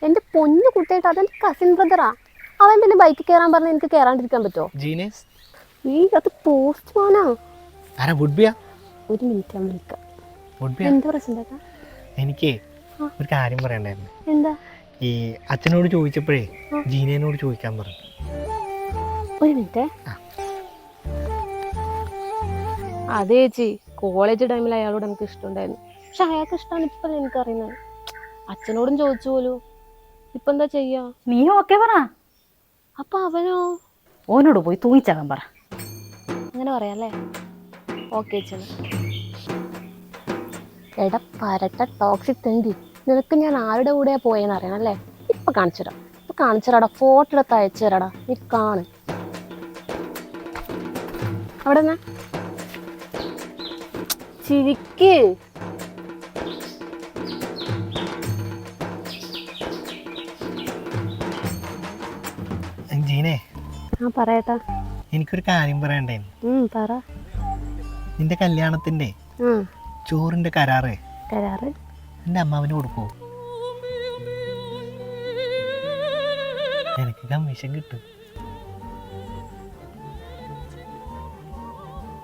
എന്റെ പൊന്നു കുട്ടിയായിട്ട് അതെന്റെ കസിൻ ബ്രദറാ. അവൻ പിന്നെ ബൈക്കിൽ കയറാൻ പറഞ്ഞാൽ എനിക്ക് കയറാണ്ടിരിക്കാൻ പറ്റുമോ? ജീനസ് ഈ അത് പോസ്റ്റ്മാനാ. ആരാ വുഡ്ബിയാ? ഒരു മിനിറ്റ് ഞാൻ വിളിക്കാം. വുഡ്ബിയാ? എന്താ പ്രശ്നം? എനിക്ക് ഒരു കാര്യം പറയണ്ടായിരുന്നു. എന്താ? ഈ അച്ഛനോട് ചോദിച്ചപ്പോഴേ ജീനേനോട് ചോദിക്കാൻ പറഞ്ഞു. ഒരു മിനിറ്റ്. അതെ ചേച്ചി, കോളേജ് ടൈമിൽ അയാളോട് എനിക്ക് ഇഷ്ടമുണ്ടായിരുന്നു. പക്ഷെ അയാൾക്ക് ഇഷ്ടമാണ് ഇപ്പം എനിക്കറിയുന്നത്. അച്ഛനോടും ചോദിച്ചു പോലും. ഇപ്പൊ എന്താ ചെയ്യാ? നീ ഓക്കെ പറ. അപ്പൊ അവനോ? ഓനോട് പോയി തൂങ്ങിച്ചാകാൻ പറ. അങ്ങനെ പറയാല്ലേ? ഓക്കെ ചേച്ചി. എടാ പരട്ട ടോക്സിക് തെണ്ടി, നിനക്ക് ഞാൻ ആരുടെ കൂടെയാ പോയെന്ന് അറിയണല്ലേ? ഇപ്പൊ കാണിച്ചുതരാടാ. ഫോട്ടോ എടുത്ത് അയച്ചു തരാടാ, നീ കാണ്. അവിടെ നിന്ന് ചിരിക്ക്. ജീനെ, പറയട്ടാ. എനിക്കൊരു കാര്യം പറയണ്ടായിരുന്നു. പറ. നിന്റെ കല്യാണത്തിന്റെ ചോറിന്റെ കരാറ് എന്റെ അമ്മാവന് കൊടുക്കൂ. എനിക്ക് കമ്മീഷൻ കിട്ടും.